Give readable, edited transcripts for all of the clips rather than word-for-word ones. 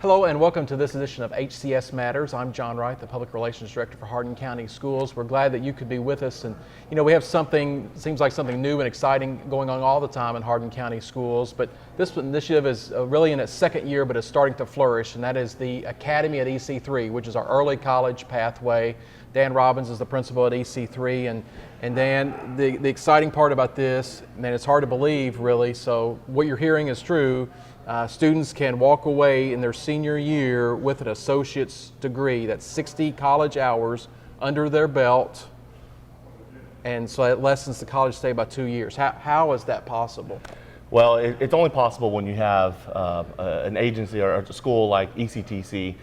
Hello and welcome to this edition of HCS Matters. I'm John Wright, the Public Relations Director for Hardin County Schools. We're glad that you could be with us, and we have something, seems like something new and exciting going on all the time in Hardin County Schools, but this initiative is really in its second year, but it's starting to flourish, and that is the Academy at EC3, which is our early college pathway. Dan Robbins is the principal at EC3, and Dan, the exciting part about this, and it's hard to believe really, so what you're hearing is true. Students can walk away in their senior year with an associate's degree. That's 60 college hours under their belt, and so it lessens the college stay by 2 years. How is that possible? Well, it's only possible when you have an agency or a school like EC3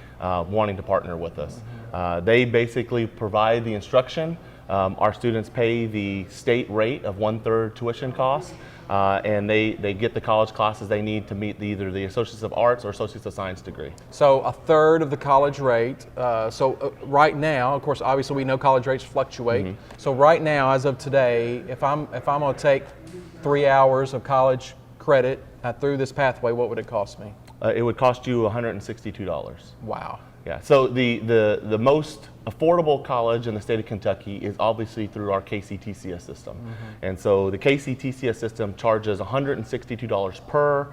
wanting to partner with us. They basically provide the instruction. Our students pay the state rate of 1/3 tuition costs. And they get the college classes they need to meet either the Associates of Arts or Associates of Science degree. So 1/3 of the college rate. Right now, of course, obviously we know college rates fluctuate. So right now, as of today, if I'm going to take 3 hours of college credit through this pathway, what would it cost me? It would cost you $162. Wow. Yeah. So the most affordable college in the state of Kentucky is obviously through our KCTCS system. And so the KCTCS system charges $162 per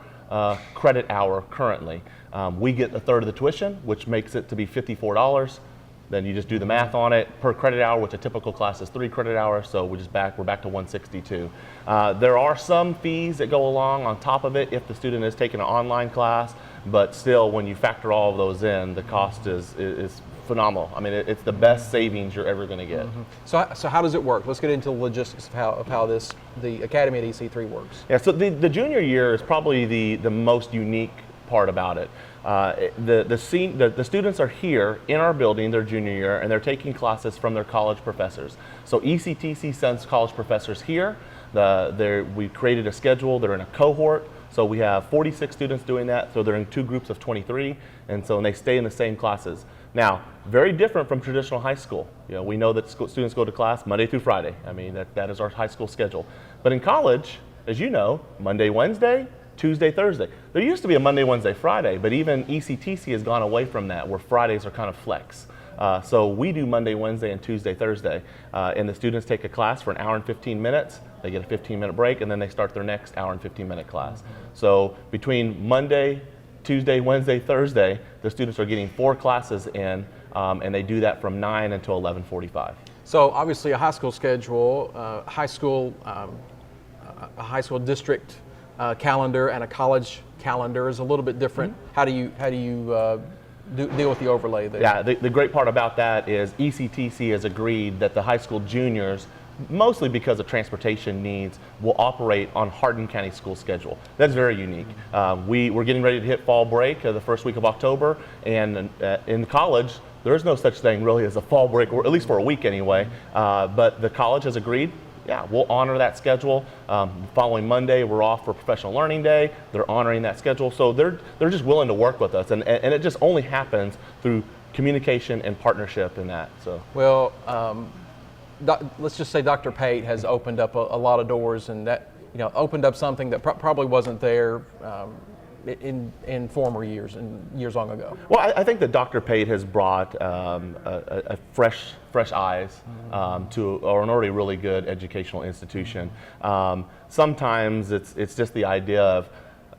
credit hour currently. We get 1/3 of the tuition, which makes it to be $54. Then you just do the math on it per credit hour, which a typical class is 3 credit hours, so we're back to 162. There are some fees that go along on top of it if the student is taking an online class, but still when you factor all of those in, the cost is phenomenal. I mean, it's the best savings you're ever going to get. So how does it work? Let's get into the logistics of how the Academy at EC3 works. Yeah, so the junior year is probably the most unique part about it. The students are here in our building their junior year, and they're taking classes from their college professors. So ECTC sends college professors here. We created a schedule. They're in a cohort. So we have 46 students doing that. So they're in 2 groups of 23, and they stay in the same classes. Now, very different from traditional high school. We know that students go to class Monday through Friday. I mean, that is our high school schedule. But in college, as you know, Monday, Wednesday, Tuesday, Thursday. There used to be a Monday, Wednesday, Friday, but even ECTC has gone away from that, where Fridays are kind of flex. So we do Monday, Wednesday, and Tuesday, Thursday. And the students take a class for an hour and 15 minutes. They get a 15-minute break, and then they start their next hour and 15-minute class. So between Monday, Tuesday, Wednesday, Thursday, the students are getting 4 classes in, and they do that from 9 until 11:45. So obviously a high school schedule, a high school district calendar and a college calendar is a little bit different. How do you deal with the overlay there? Yeah, the great part about that is ECTC has agreed that the high school juniors, mostly because of transportation needs, will operate on Hardin County School schedule. That's very unique. We're getting ready to hit fall break the first week of October, and in college, there is no such thing really as a fall break, or at least for a week anyway, but the college has agreed. Yeah, we'll honor that schedule. Following Monday, we're off for Professional Learning Day. They're honoring that schedule, so they're just willing to work with us, and it just only happens through communication and partnership in that. So well, let's just say Dr. Pate has opened up a lot of doors, and that opened up something that probably wasn't there in former years and years long ago. Well, I think that Dr. Pate has brought a fresh eyes to an already really good educational institution. Sometimes it's just the idea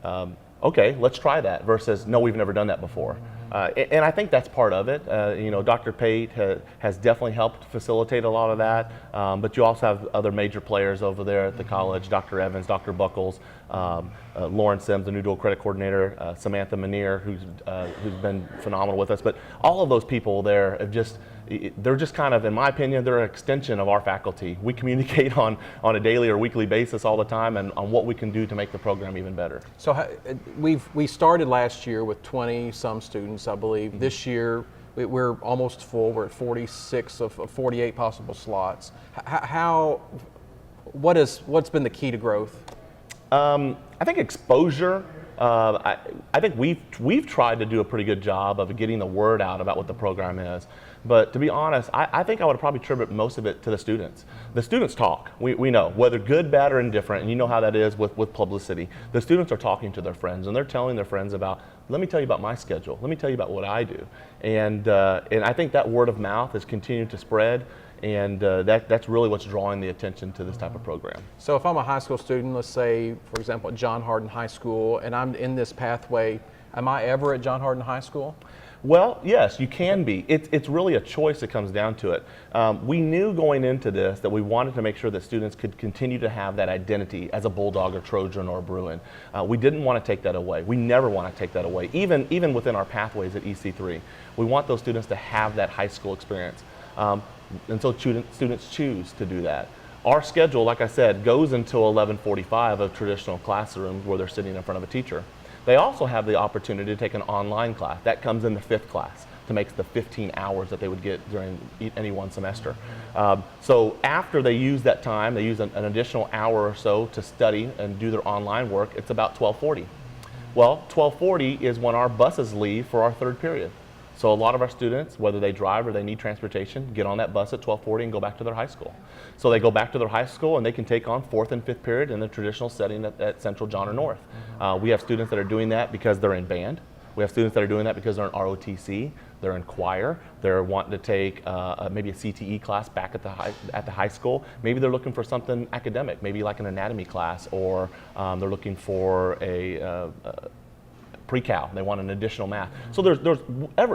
of, okay, let's try that, versus no, we've never done that before. And I think that's part of it. Dr. Pate has definitely helped facilitate a lot of that, but you also have other major players over there at the college, Dr. Evans, Dr. Buckles, Lauren Sims, the new dual credit coordinator, Samantha Manier, who's been phenomenal with us. But all of those people there they're just kind of, in my opinion, they're an extension of our faculty. We communicate on a daily or weekly basis all the time, and on what we can do to make the program even better. So we started last year with 20 some students, I believe. This year we're almost full. We're at 46 of 48 possible slots. What's been the key to growth? I think exposure I think we've tried to do a pretty good job of getting the word out about what the program is. But to be honest, I think I would probably attribute most of it to the students. The students talk. We know, whether good, bad, or indifferent, and you know how that is with publicity. The students are talking to their friends, and they're telling their friends about, let me tell you about my schedule. Let me tell you about what I do. And I think that word of mouth is continuing to spread, and that's really what's drawing the attention to this type of program. So if I'm a high school student, let's say, for example, at John Hardin High School, and I'm in this pathway, am I ever at John Hardin High School? Well, yes, you can be. It's really a choice that comes down to it. We knew going into this that we wanted to make sure that students could continue to have that identity as a Bulldog or Trojan or a Bruin. We didn't want to take that away. We never want to take that away, even within our pathways at EC3. We want those students to have that high school experience. And so students choose to do that. Our schedule, like I said, goes until 11:45 of traditional classrooms where they're sitting in front of a teacher. They also have the opportunity to take an online class. That comes in the 5th class to make the 15 hours that they would get during any one semester. So after they use that time, they use an additional hour or so to study and do their online work. It's about 12:40. Well, 12:40 is when our buses leave for our 3rd period. So a lot of our students, whether they drive or they need transportation, get on that bus at 12:40 and go back to their high school. So they go back to their high school and they can take on 4th and 5th period in the traditional setting at Central John or North. We have students that are doing that because they're in band. We have students that are doing that because they're in ROTC, they're in choir, they're wanting to take maybe a CTE class back at the high school. Maybe they're looking for something academic, maybe like an anatomy class, or they're looking for a pre-cal, they want an additional math. So there's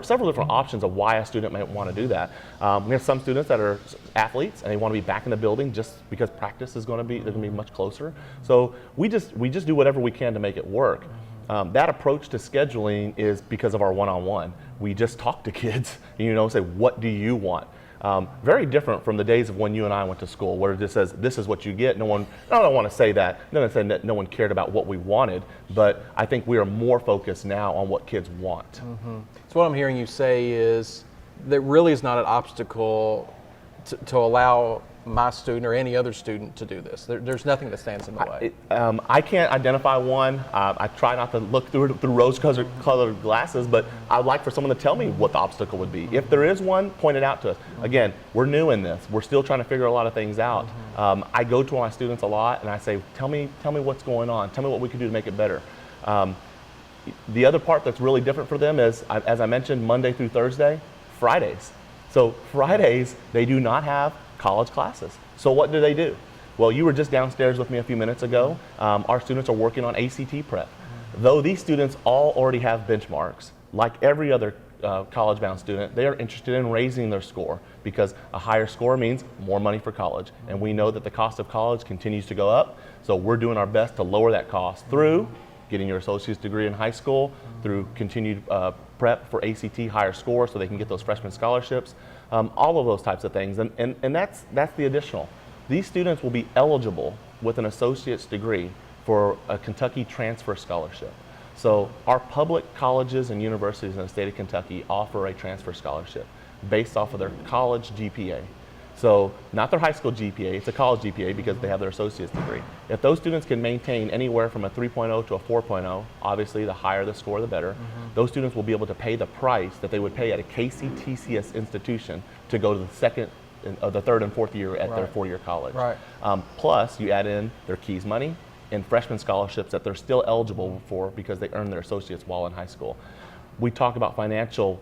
several different options of why a student might want to do that. We have some students that are athletes and they want to be back in the building just because practice is going to be much closer. So we just do whatever we can to make it work. That approach to scheduling is because of our one-on-one. We just talk to kids, say, what do you want? Very different from the days of when you and I went to school, where it just says, this is what you get. I don't want to say that. I'm not saying that no one cared about what we wanted, but I think we are more focused now on what kids want. Mm-hmm. So what I'm hearing you say is that really is not an obstacle to allow my student or any other student to do this. There's nothing that stands in the way. I can't identify one. I try not to look through rose-colored glasses, but I'd like for someone to tell me what the obstacle would be. If there is one, point it out to us. Again, we're new in this. We're still trying to figure a lot of things out. I go to my students a lot and I say, tell me what's going on. Tell me what we can do to make it better. The other part that's really different for them is, as I mentioned, Monday through Thursday, Fridays. So Fridays, they do not have college classes. So what do? Well, you were just downstairs with me a few minutes ago. Our students are working on ACT prep. Though these students all already have benchmarks, like every other college-bound student, they are interested in raising their score because a higher score means more money for college. And we know that the cost of college continues to go up. So we're doing our best to lower that cost through getting your associate's degree in high school, through continued prep for ACT higher score so they can get those freshman scholarships, all of those types of things. And that's the additional. These students will be eligible with an associate's degree for a Kentucky transfer scholarship. So our public colleges and universities in the state of Kentucky offer a transfer scholarship based off of their college GPA. So not their high school GPA, it's a college GPA because they have their associate's degree. If those students can maintain anywhere from a 3.0 to a 4.0, obviously the higher the score, the better. Those students will be able to pay the price that they would pay at a KCTCS institution to go to the 3rd and 4th year at their 4-year college. Right. Plus, you add in their KEYS money and freshman scholarships that they're still eligible for because they earned their associates while in high school. We talk about financial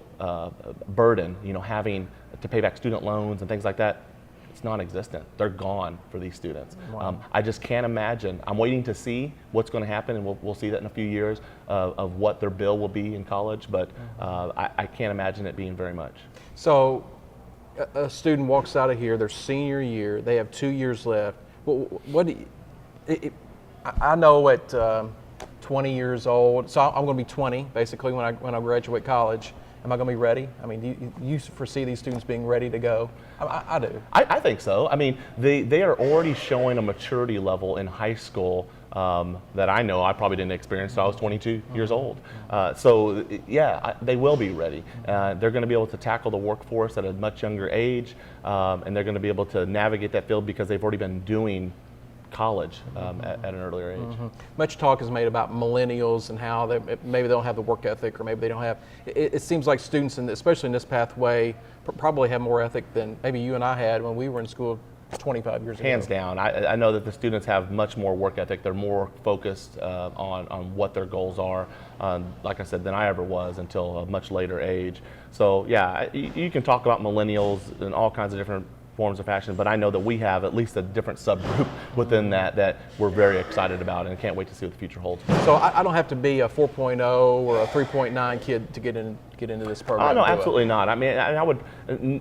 burden, having to pay back student loans and things like that. It's non-existent. They're gone for these students. Wow. I just can't imagine. I'm waiting to see what's going to happen, and we'll see that in a few years of what their bill will be in college, but I can't imagine it being very much. So a student walks out of here, their senior year, they have 2 years left. I know at 20 years old, so I'm going to be 20 basically when I graduate college. Am I going to be ready? I mean, do you foresee these students being ready to go? I do. I think so. I mean, they are already showing a maturity level in high school that I know I probably didn't experience until I was 22 years old. So yeah, they will be ready. They're going to be able to tackle the workforce at a much younger age, and they're going to be able to navigate that field because they've already been doing college at an earlier age. Much talk is made about millennials and how maybe they don't have the work ethic, or maybe they don't have. It seems like students, especially in this pathway, probably have more ethic than maybe you and I had when we were in school 25 years ago. Hands down. I know that the students have much more work ethic. They're more focused on what their goals are, like I said, than I ever was until a much later age. So yeah, you can talk about millennials in all kinds of different forms of fashion, but I know that we have at least a different subgroup within that we're very excited about and can't wait to see what the future holds. So I don't have to be a 4.0 or a 3.9 kid to get into this program. Oh no, absolutely not. I mean, I would,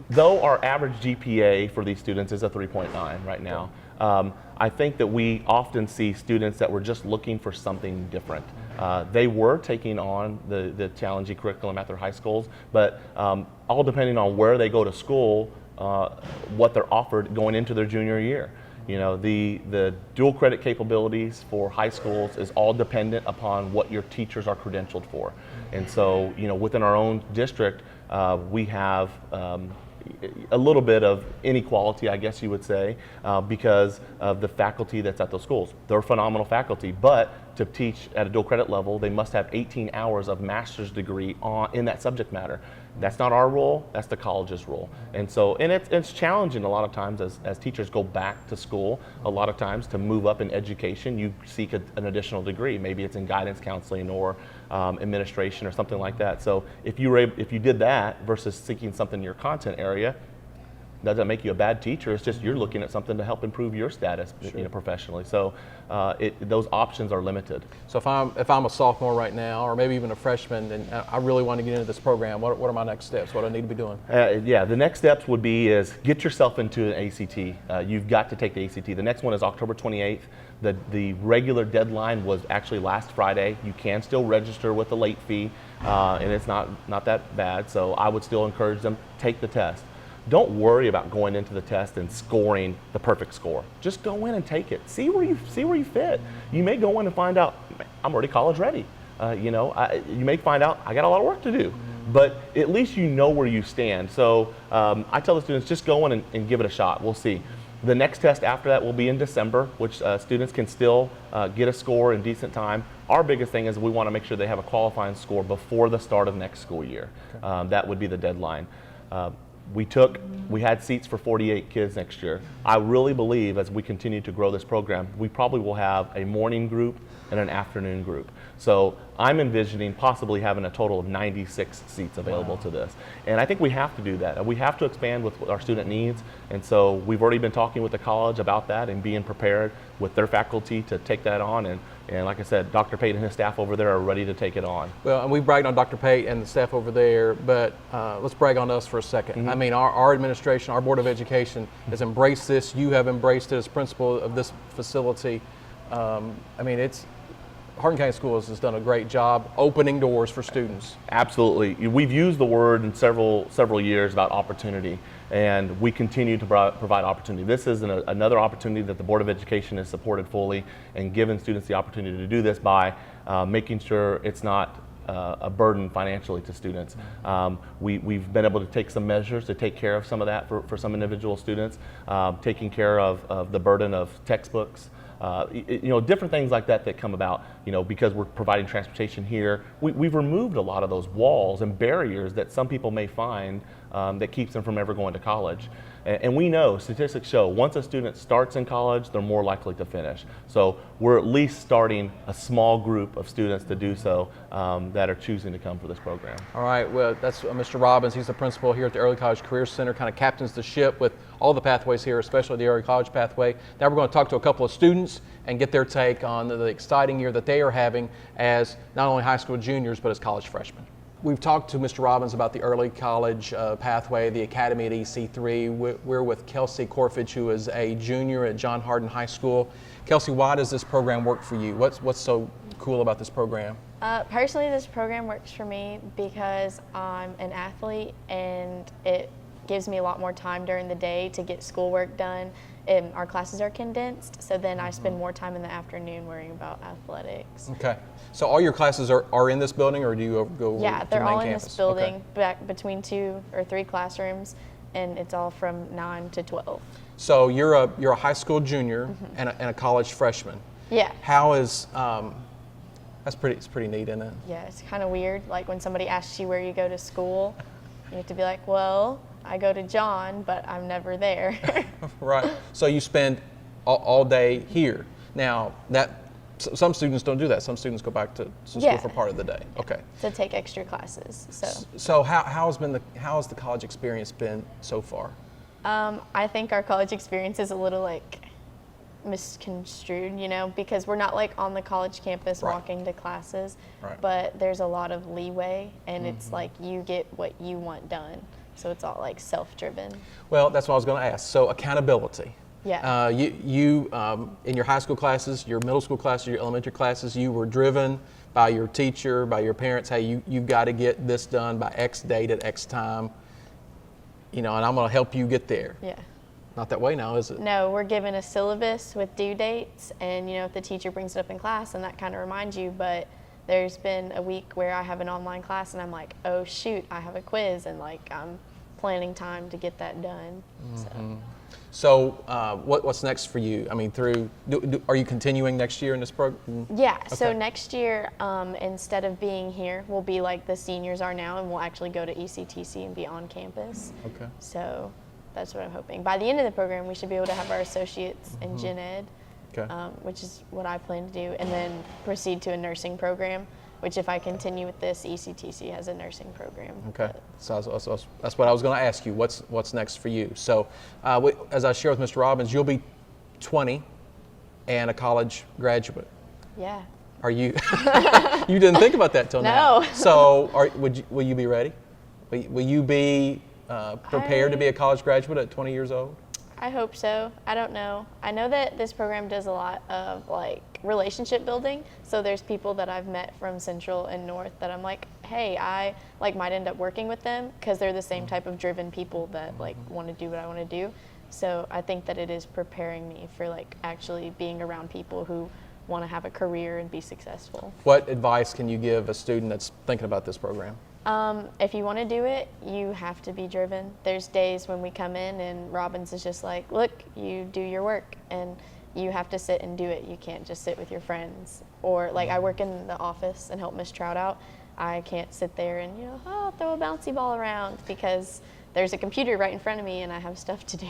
though our average GPA for these students is a 3.9 right now. I think that we often see students that were just looking for something different. They were taking on the challenging curriculum at their high schools, but all depending on where they go to school, what they're offered going into their junior year. You know, the dual credit capabilities for high schools is all dependent upon what your teachers are credentialed for. And so, you know, within our own district, we have a little bit of inequality, I guess you would say, because of the faculty that's at those schools. They're phenomenal faculty, but to teach at a dual credit level, they must have 18 hours of master's degree in that subject matter. That's not our role, that's the college's role. And so, and it's challenging a lot of times as teachers go back to school, a lot of times to move up in education, you seek an additional degree. Maybe it's in guidance counseling or administration or something like that. So if you did that versus seeking something in your content area, doesn't make you a bad teacher. It's just you're looking at something to help improve your status, you know, professionally. So those options are limited. So if I'm a sophomore right now, or maybe even a freshman, and I really want to get into this program, what are my next steps? What do I need to be doing? Yeah, the next steps would be is get yourself into an ACT. You've got to take the ACT. The next one is October 28th. The regular deadline was actually last Friday. You can still register with a late fee, and it's not that bad. So I would still encourage them, take the test. Don't worry about going into the test and scoring the perfect score. Just go in and take it. See where you fit. You may go in and find out, I'm already college ready. You may find out I got a lot of work to do, but at least you know where you stand. So I tell the students, just go in and give it a shot. We'll see. The next test after that will be in December, which students can still get a score in decent time. Our biggest thing is we want to make sure they have a qualifying score before the start of next school year. Okay. That would be the deadline. We had seats for 48 kids next year. I really believe as we continue to grow this program, we probably will have a morning group and an afternoon group. So I'm envisioning possibly having a total of 96 seats available to this. And I think we have to do that. We have to expand with our student needs. And so we've already been talking with the college about that and being prepared with their faculty to take that on. And like I said, Dr. Pate and his staff over there are ready to take it on. Well, and we bragged on Dr. Pate and the staff over there, but let's brag on us for a second. Mm-hmm. I mean, our administration, our Board of Education has embraced this. You have embraced it as principal of this facility. I mean, Hardin County Schools has done a great job opening doors for students. Absolutely. We've used the word in several years about opportunity, and we continue to provide opportunity. This is another opportunity that the Board of Education has supported fully and given students the opportunity to do this by making sure it's not a burden financially to students. We've been able to take some measures to take care of some of that for some individual students, taking care of the burden of textbooks, different things like that come about, because we're providing transportation here. We've removed a lot of those walls and barriers that some people may find that keeps them from ever going to college. And we know, statistics show, once a student starts in college, they're more likely to finish. So we're at least starting a small group of students to do so that are choosing to come for this program. All right, well, that's Mr. Robbins. He's the principal here at the Early College Career Center, kind of captains the ship with all the pathways here, especially the Early College pathway. Now we're going to talk to a couple of students and get their take on the exciting year that they are having as not only high school juniors, but as college freshmen. We've talked to Mr. Robbins about the early college pathway, the academy at EC3. We're with Kelsey Corfidge, who is a junior at John Hardin High School. Kelsey, why does this program work for you? What's so cool about this program? Personally, this program works for me because I'm an athlete and it gives me a lot more time during the day to get schoolwork done. Our classes are condensed, so then I spend more time in the afternoon worrying about athletics. Okay. So all your classes are in this building, or do you go to the main campus? Yeah, they're all in this building, back between 2 or 3 classrooms, and it's all from 9 to 12. So you're a high school junior and a college freshman. Yeah. How is it's pretty neat, isn't it? Yeah, it's kind of weird. Like when somebody asks you where you go to school, you have to be like, well, I go to John, but I'm never there. Right. So you spend all day here. Now some students don't do that. Some students go back to school Yeah. for part of the day. Okay. To take extra classes. So how has the college experience been so far? I think our college experience is a little like misconstrued, because we're not like on the college campus Right. walking to classes, Right. but there's a lot of leeway, and it's like you get what you want done. So it's all like self-driven. Well, that's what I was going to ask. So accountability. Yeah. You in your high school classes, your middle school classes, your elementary classes, you were driven by your teacher, by your parents. Hey, you've got to get this done by X date at X time. And I'm going to help you get there. Yeah. Not that way now, is it? No, we're given a syllabus with due dates, and if the teacher brings it up in class, and that kind of reminds you. But there's been a week where I have an online class, and I'm like, oh shoot, I have a quiz, and like I'm planning time to get that done. So what's next for you? I mean, are you continuing next year in this program? Yeah. So Okay. next year, instead of being here, we'll be like the seniors are now, and we'll actually go to EC3 and be on campus. Okay. So that's what I'm hoping. By the end of the program, we should be able to have our associates in gen ed, Okay. which is what I plan to do, and then proceed to a nursing program, which if I continue with this, EC3 has a nursing program. Okay, so that's what I was going to ask you. What's next for you? So, as I shared with Mr. Robbins, you'll be 20 and a college graduate. Yeah. Are you? You didn't think about that till now. No. So, will you be ready? Will you be prepared to be a college graduate at 20 years old? I hope so. I don't know. I know that this program does a lot of like relationship building. So there's people that I've met from Central and North that I'm like, hey, I like might end up working with them because they're the same type of driven people that like want to do what I want to do. So I think that it is preparing me for like actually being around people who want to have a career and be successful. What advice can you give a student that's thinking about this program? If you want to do it, you have to be driven. There's days when we come in and Robbins is just like, look, you do your work and you have to sit and do it. You can't just sit with your friends. Or like I work in the office and help Miss Trout out. I can't sit there and, throw a bouncy ball around because there's a computer right in front of me and I have stuff to do.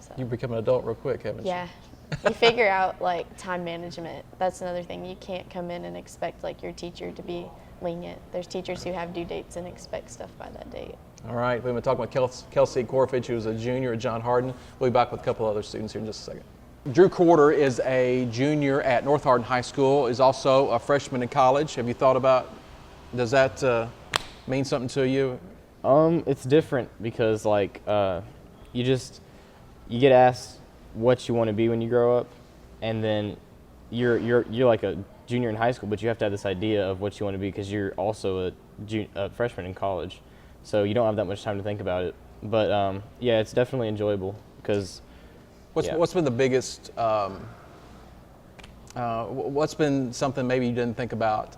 So, You become an adult real quick, haven't you? yeah. You figure out like time management. That's another thing. You can't come in and expect like your teacher to be lenient. There's teachers who have due dates and expect stuff by that date. All right, we've been talking with Kelsey Corfidge, who's a junior at John Hardin. We'll be back with a couple other students here in just a second. Drew Corder is a junior at North Hardin High School, is also a freshman in college. Have you thought about, does that mean something to you? It's different because like you get asked what you want to be when you grow up, and then you're like a junior in high school, but you have to have this idea of what you want to be because you're also a freshman in college, so you don't have that much time to think about it. But yeah, it's definitely enjoyable because. What's been the biggest? What's been something maybe you didn't think about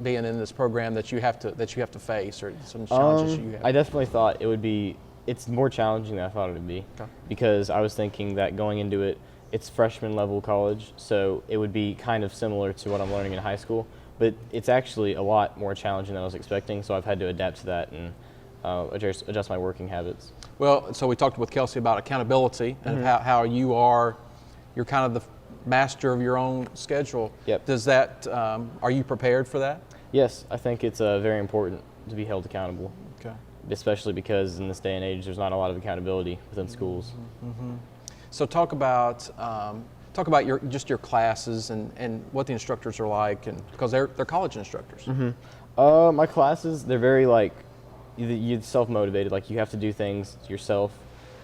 being in this program that you have to face, or some challenges you have? I definitely thought it would be. It's more challenging than I thought it would be, Okay. because I was thinking that going into it, it's freshman level college, so it would be kind of similar to what I'm learning in high school, but it's actually a lot more challenging than I was expecting, so I've had to adapt to that and adjust my working habits. Well, so we talked with Kelsey about accountability and how you're kind of the master of your own schedule. Yep. Does that, are you prepared for that? Yes, I think it's very important to be held accountable, Okay. especially because in this day and age, there's not a lot of accountability within schools. So talk about your classes and what the instructors are like, and because they're college instructors. My classes, they're very like, you're self-motivated, like you have to do things yourself.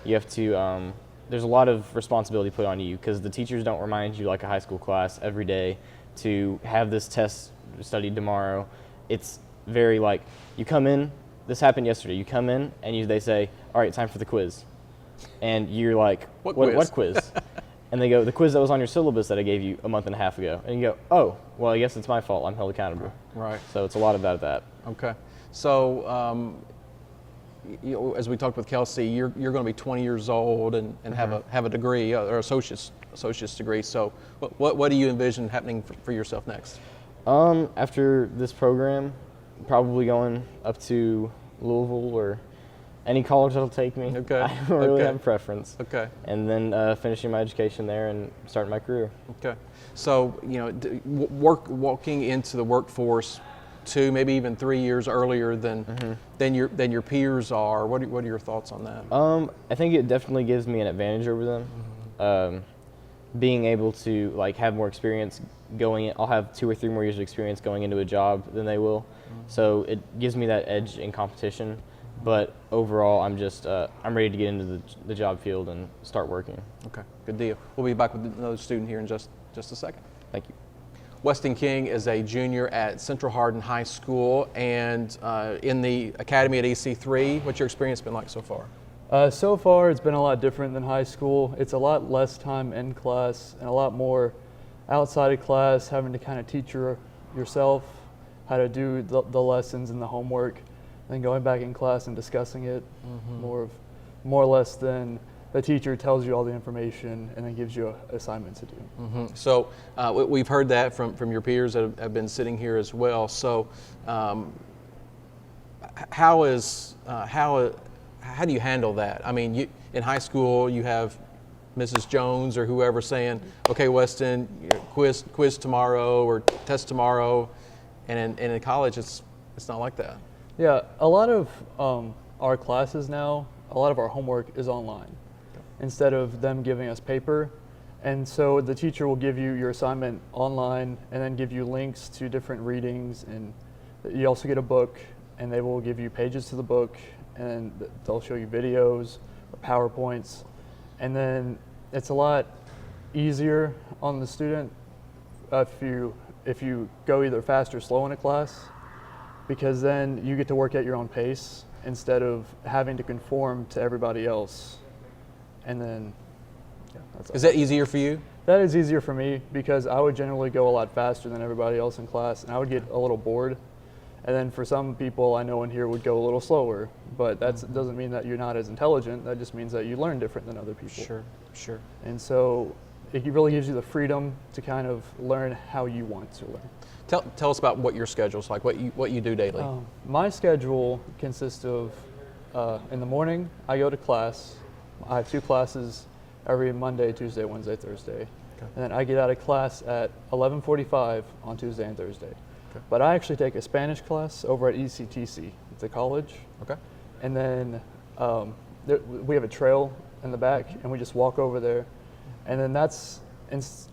You have to, there's a lot of responsibility put on you because the teachers don't remind you like a high school class every day to have this test studied tomorrow. It's very like, you come in, this happened yesterday, you come in and they say, all right, time for the quiz. And you're like, What quiz? And they go, the quiz that was on your syllabus that I gave you a month and a half ago. And you go, oh, well, I guess it's my fault. I'm held accountable. Right. So it's a lot about that. Okay. So as we talked with Kelsey, you're going to be 20 years old and have a degree or associate's degree. So what do you envision happening for yourself next? After this program, probably going up to Louisville or any college that'll take me. Okay. I don't really have a preference. Okay. And then finishing my education there and starting my career. Okay. So, walking into the workforce 2, maybe even 3 years earlier than your peers are. What are your thoughts on that? I think it definitely gives me an advantage over them. Being able to have more experience going in, I'll have 2 or 3 more years of experience going into a job than they will. So it gives me that edge in competition. But overall, I'm ready to get into the job field and start working. Okay, good deal. We'll be back with another student here in just a second. Thank you. Weston King is a junior at Central Hardin High School and in the academy at EC3. What's your experience been like so far? So far, it's been a lot different than high school. It's a lot less time in class and a lot more outside of class, having to kind of teach yourself how to do the lessons and the homework, and then going back in class and discussing it more or less than the teacher tells you all the information and then gives you an assignment to do. So we've heard that from your peers that have been sitting here as well. So how do you handle that? I mean, in high school, you have Mrs. Jones or whoever saying, "Okay, Weston, quiz tomorrow or test tomorrow," and in college, it's not like that. Yeah, a lot of our classes now, a lot of our homework is online instead of them giving us paper. And so the teacher will give you your assignment online and then give you links to different readings, and you also get a book, and they will give you pages to the book, and they'll show you videos or PowerPoints. And then it's a lot easier on the student if you go either fast or slow in a class, because then you get to work at your own pace instead of having to conform to everybody else. And then, that's all. Is that easier for you? That is easier for me because I would generally go a lot faster than everybody else in class, and I would get a little bored. And then for some people I know in here would go a little slower, but that doesn't mean that you're not as intelligent. That just means that you learn different than other people. Sure. And so it really gives you the freedom to kind of learn how you want to learn. Tell us about what your schedule's like, what you do daily. My schedule consists of, in the morning, I go to class. I have 2 classes every Monday, Tuesday, Wednesday, Thursday. Okay. And then I get out of class at 11:45 on Tuesday and Thursday. Okay. But I actually take a Spanish class over at ECTC. It's a college. Okay. And then we have a trail in the back, and we just walk over there. And then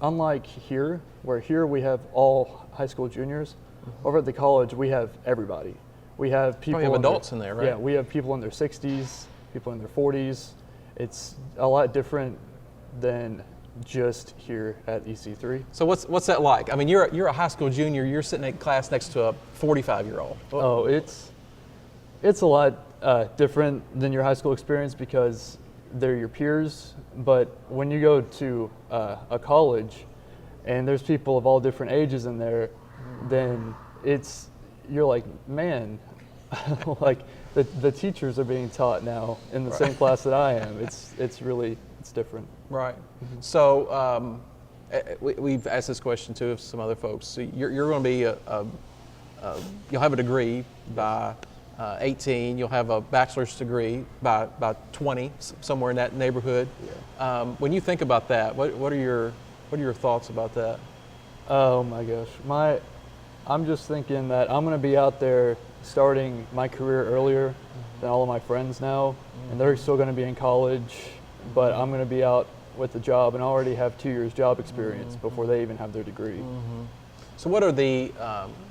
unlike here, where here we have all high school juniors, over at the college we have everybody. We have people. Probably have adults in there, right? Yeah, we have people in their 60s, people in their 40s. It's a lot different than just here at EC3. So what's that like? I mean, you're a high school junior. You're sitting in class next to a 45-year-old. Oh, it's a lot different than your high school experience because they're your peers. But when you go to a college and there's people of all different ages in there, then you're like, man, like the teachers are being taught now in the same class that I am. It's different. Right. So we've asked this question too of some other folks. So you're going to be you'll have a degree by 18. You'll have a bachelor's degree by 20, somewhere in that neighborhood. Yeah. When you think about that, what are your thoughts about that? Oh my gosh, I'm just thinking that I'm going to be out there starting my career earlier than all of my friends now, and they're still going to be in college, but I'm going to be out with a job and already have 2 years job experience before they even have their degree. So what are the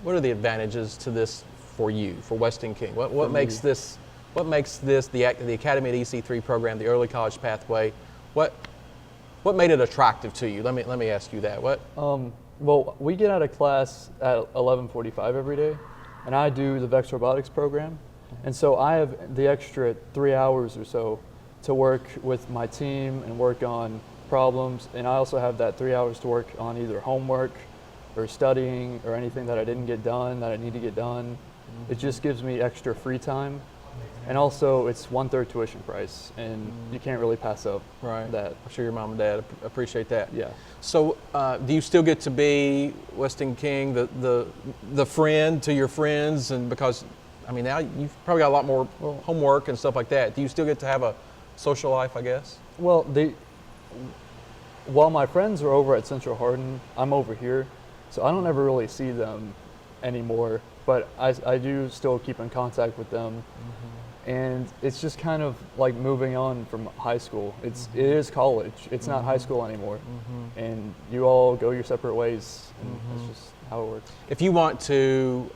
advantages to this for you, for Weston King? What makes this the Academy at EC3 program, the early college pathway? What made it attractive to you? Let me ask you that. Well, we get out of class at 11:45 every day, and I do the VEX robotics program, and so I have the extra 3 hours or so to work with my team and work on problems, and I also have that 3 hours to work on either homework or studying or anything that I didn't get done that I need to get done. It just gives me extra free time And also, it's 1/3 tuition price, and you can't really pass up Right. that. I'm sure your mom and dad appreciate that. Yeah. So, do you still get to be Weston King, the friend to your friends, and because, I mean, now you've probably got a lot more homework and stuff like that. Do you still get to have a social life, I guess? Well, while my friends are over at Central Hardin, I'm over here, so I don't ever really see them anymore. But I do still keep in contact with them. And it's just kind of like moving on from high school. It is college. It's not high school anymore. And you all go your separate ways. And that's just how it works. If you want to,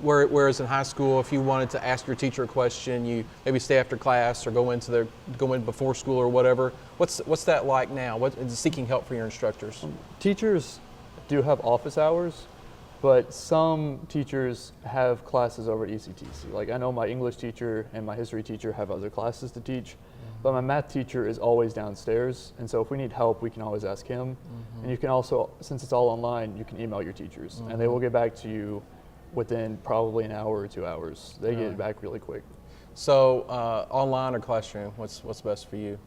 whereas in high school, if you wanted to ask your teacher a question, you maybe stay after class or go in before school or whatever. What's that like now? What is seeking help for your instructors? Teachers do have office hours, but some teachers have classes over at EC3. Like, I know my English teacher and my history teacher have other classes to teach, but my math teacher is always downstairs, and so if we need help, we can always ask him. And you can also, since it's all online, you can email your teachers, and they will get back to you within probably an hour or 2 hours. They get back really quick. So, online or classroom? What's best for you?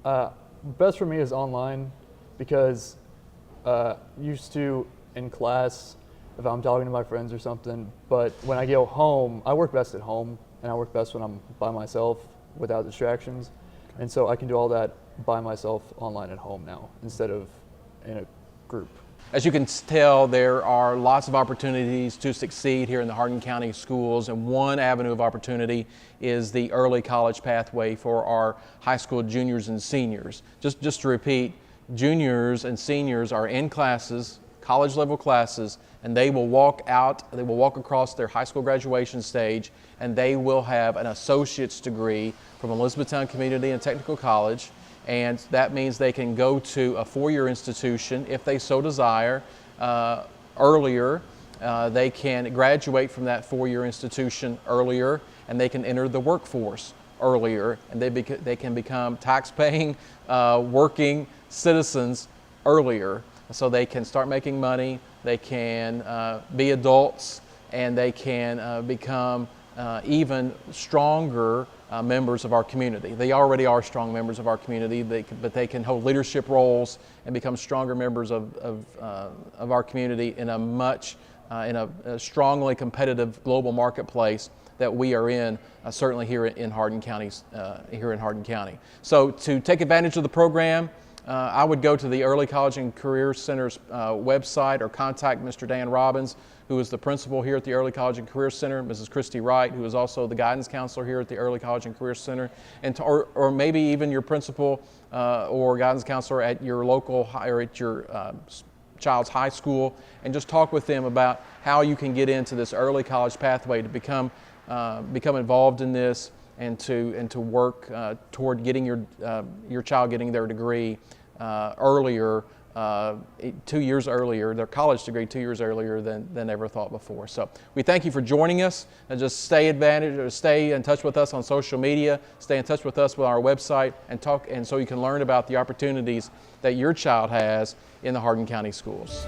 Best for me is online, because used to, in class, if I'm talking to my friends or something, but when I go home, I work best at home, and I work best when I'm by myself without distractions. And so I can do all that by myself online at home now instead of in a group. As you can tell, there are lots of opportunities to succeed here in the Hardin County schools, and one avenue of opportunity is the early college pathway for our high school juniors and seniors. Just to repeat, juniors and seniors are in classes, college level classes, and they will walk across their high school graduation stage, and they will have an associate's degree from Elizabethtown Community and Technical College, and that means they can go to a four-year institution if they so desire earlier. They can graduate from that four-year institution earlier, and they can enter the workforce earlier, and they can become tax-paying, working citizens earlier. So they can start making money, they can be adults, and they can become even stronger members of our community. They already are strong members of our community, but they can hold leadership roles and become stronger members of our community in a strongly competitive global marketplace that we are in, certainly here in Hardin County. So to take advantage of the program, I would go to the Early College and Career Center's website or contact Mr. Dan Robbins, who is the principal here at the Early College and Career Center, Mrs. Christy Wright, who is also the guidance counselor here at the Early College and Career Center, and or maybe even your principal or guidance counselor at your local or at your child's high school, and just talk with them about how you can get into this early college pathway to become involved in this and to work toward getting your child getting their degree earlier, 2 years earlier, their college degree 2 years earlier than ever thought before. So we thank you for joining us, and just stay in touch with us on social media, stay in touch with us with our website, and so you can learn about the opportunities that your child has in the Hardin County schools.